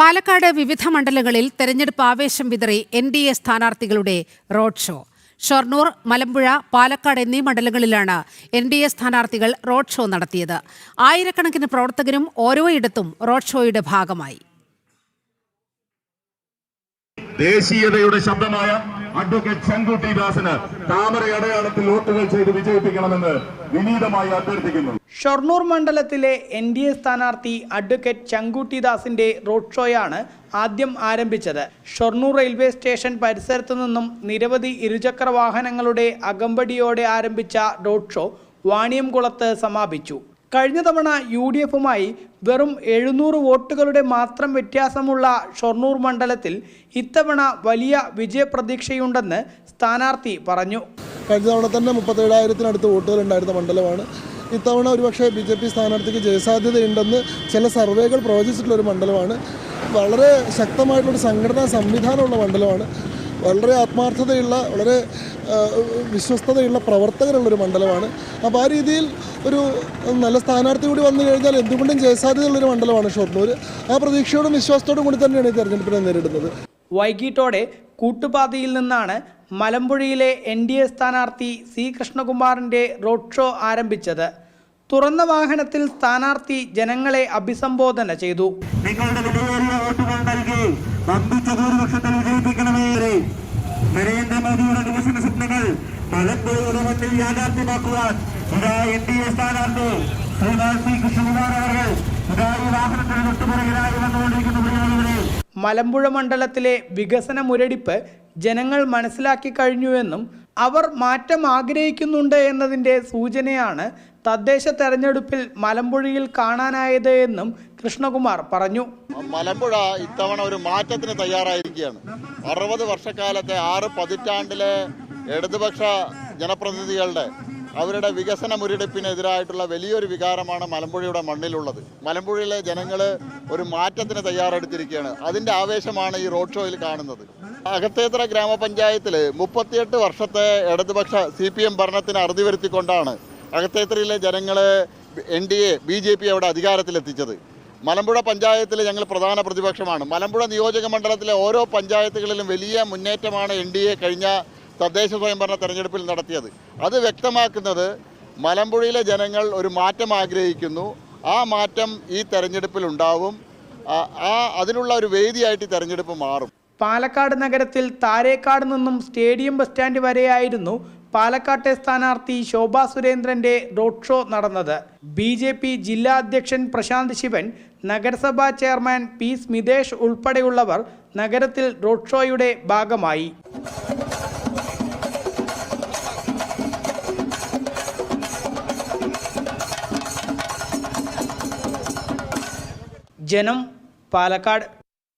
പാലക്കാട് വിവിധ മണ്ഡലങ്ങളിൽ തെരഞ്ഞെടുപ്പ് ആവേശം വിതറി NDA സ്ഥാനാർത്ഥികളുടെ റോഡ് ഷോ. ഷൊർണൂർ, മലമ്പുഴ, പാലക്കാട് എന്നീ മണ്ഡലങ്ങളിലാണ് NDA സ്ഥാനാർത്ഥികൾ റോഡ് ഷോ നടത്തിയത്. ആയിരക്കണക്കിന് പ്രവർത്തകരും ഓരോയിടത്തും റോഡ് ഷോയുടെ ഭാഗമായി. ദേശീയതയുടെ ശബ്ദമായ അഡ്വക്കേറ്റ് ചങ്കുട്ടി ദാസിന് താമര അടയാളത്തിൽ വോട്ടുകൾ ചെയ്ത് വിജയിപ്പിക്കണമെന്ന് വിനീതമായി അഭ്യർത്ഥിക്കുന്നു. ഷൊർണൂർ മണ്ഡലത്തിലെ NDA സ്ഥാനാർത്ഥി അഡ്വക്കേറ്റ് ചങ്കുട്ടി ദാസിന്റെ റോഡ് ഷോയാണ് ആദ്യം ആരംഭിച്ചത്. ഷൊർണൂർ റെയിൽവേ സ്റ്റേഷൻ പരിസരത്തു നിന്നും നിരവധി ഇരുചക്ര വാഹനങ്ങളുടെ അകമ്പടിയോടെ ആരംഭിച്ച റോഡ് ഷോ വാണിയംകുളത്ത് സമാപിച്ചു. കഴിഞ്ഞ തവണ UDFുമായി വെറും 700 വോട്ടുകളുടെ മാത്രം വ്യത്യാസമുള്ള ഷൊർണൂർ മണ്ഡലത്തിൽ ഇത്തവണ വലിയ വിജയപ്രതീക്ഷയുണ്ടെന്ന് സ്ഥാനാർത്ഥി പറഞ്ഞു. കഴിഞ്ഞ തവണ തന്നെ 37,000-നടുത്ത് വോട്ടുകൾ ഉണ്ടായിരുന്ന മണ്ഡലമാണ്. ഇത്തവണ ഒരുപക്ഷെ BJP സ്ഥാനാർത്ഥിക്ക് ജയസാധ്യതയുണ്ടെന്ന് ചില സർവേകൾ പ്രവചിച്ചിട്ടുള്ളൊരു മണ്ഡലമാണ്. വളരെ ശക്തമായിട്ടുള്ളൊരു സംഘടനാ സംവിധാനമുള്ള മണ്ഡലമാണ്. വളരെ ആത്മാർത്ഥതയുള്ള, വളരെ വിശ്വസ്തതയുള്ള പ്രവർത്തകരുള്ളൊരു മണ്ഡലമാണ്. അപ്പോൾ ആ രീതിയിൽ ഒരു നല്ല സ്ഥാനാർത്ഥി കൂടി വന്നു കഴിഞ്ഞാൽ എന്തുകൊണ്ടും ജയസാധ്യതയുള്ളൊരു മണ്ഡലമാണ് ഷൊർണൂർ. ആ പ്രതീക്ഷയോടും വിശ്വാസത്തോടും കൂടി തന്നെയാണ് ഈ തെരഞ്ഞെടുപ്പിനെ നേരിടുന്നത്. വൈകിട്ടോടെ കൂട്ടുപാതയിൽ നിന്നാണ് മലമ്പുഴയിലെ NDA സ്ഥാനാർത്ഥി C കൃഷ്ണകുമാറിന്റെ റോഡ് ഷോ ആരംഭിച്ചത്. തുറന്ന വാഹനത്തിൽ സ്ഥാനാർത്ഥി ജനങ്ങളെ അഭിസംബോധന ചെയ്തു. നിങ്ങളുടെ വിലയേറിയ വോട്ടുകൾ നൽകി വമ്പിച്ച ഭൂരിപക്ഷത്തിൽ വിജയിപ്പിക്കണമേ. നരേന്ദ്രമോദിയുടെ വികസന സ്വപ്നങ്ങൾ മലമ്പുഴയുടെ മണ്ണിൽ യാഥാർത്ഥ്യമാക്കുവാൻ NDA സ്ഥാനാർത്ഥി C കൃഷ്ണകുമാർ അവർ ഈ വാഹനത്തിന് തൊട്ടുപുറകിലായി വന്നുകൊണ്ടിരിക്കുന്ന മലമ്പുഴ മണ്ഡലത്തിലെ വികസന മുരടിപ്പ് ജനങ്ങൾ മനസ്സിലാക്കി കഴിഞ്ഞുവെന്നും അവർ മാറ്റം ആഗ്രഹിക്കുന്നുണ്ട് എന്നതിൻ്റെ സൂചനയാണ് തദ്ദേശ തെരഞ്ഞെടുപ്പിൽ മലമ്പുഴയിൽ കാണാനായത് എന്നും കൃഷ്ണകുമാർ പറഞ്ഞു. മലമ്പുഴ ഇത്തവണ ഒരു മാറ്റത്തിന് തയ്യാറായിരിക്കുകയാണ്. 60 വർഷക്കാലത്തെ 6 പതിറ്റാണ്ടിലെ ഇടതുപക്ഷ ജനപ്രതിനിധികളുടെ അവരുടെ വികസന മുരടിപ്പിനെതിരായിട്ടുള്ള വലിയൊരു വികാരമാണ് മലമ്പുഴയുടെ മണ്ണിലുള്ളത്. മലമ്പുഴയിലെ ജനങ്ങൾ ഒരു മാറ്റത്തിന് തയ്യാറെടുത്തിരിക്കുകയാണ്. അതിൻ്റെ ആവേശമാണ് ഈ റോഡ് ഷോയിൽ കാണുന്നത്. അകത്തേത്തറ ഗ്രാമപഞ്ചായത്തിൽ 38 വർഷത്തെ ഇടതുപക്ഷ CPM ഭരണത്തിന് അറുതി വരുത്തിക്കൊണ്ടാണ് അകത്തേത്തറയിലെ ജനങ്ങൾ NDA BJP അവിടെ അധികാരത്തിലെത്തിച്ചത്. മലമ്പുഴ പഞ്ചായത്തിൽ ഞങ്ങൾ പ്രധാന പ്രതിപക്ഷമാണ്. മലമ്പുഴ നിയോജക മണ്ഡലത്തിലെ ഓരോ പഞ്ചായത്തുകളിലും വലിയ മുന്നേറ്റമാണ് NDA കഴിഞ്ഞ തദ്ദേശ സ്വയംഭരണ തെരഞ്ഞെടുപ്പിൽ നടത്തിയത്. അത് വ്യക്തമാക്കുന്നത് മലമ്പുഴയിലെ ജനങ്ങൾ ഒരു മാറ്റം ആഗ്രഹിക്കുന്നു. ആ മാറ്റം ഈ തെരഞ്ഞെടുപ്പിൽ ഉണ്ടാവും. അതിനുള്ള ഒരു വേദിയായിട്ട് തെരഞ്ഞെടുപ്പ് മാറും. പാലക്കാട് നഗരത്തിൽ താരേക്കാട് നിന്നും സ്റ്റേഡിയം ബസ് സ്റ്റാൻഡ് വരെയായിരുന്നു പാലക്കാട്ടെ സ്ഥാനാർത്ഥി ശോഭാ സുരേന്ദ്രന്റെ റോഡ് ഷോ നടന്നത്. BJP ജില്ലാ അധ്യക്ഷൻ പ്രശാന്ത് ശിവൻ, നഗരസഭാ ചെയർമാൻ P സ്മിതേഷ് ഉൾപ്പെടെയുള്ളവർ നഗരത്തിൽ റോഡ് ഷോയുടെ ഭാഗമായി. ജനം, പാലക്കാട്.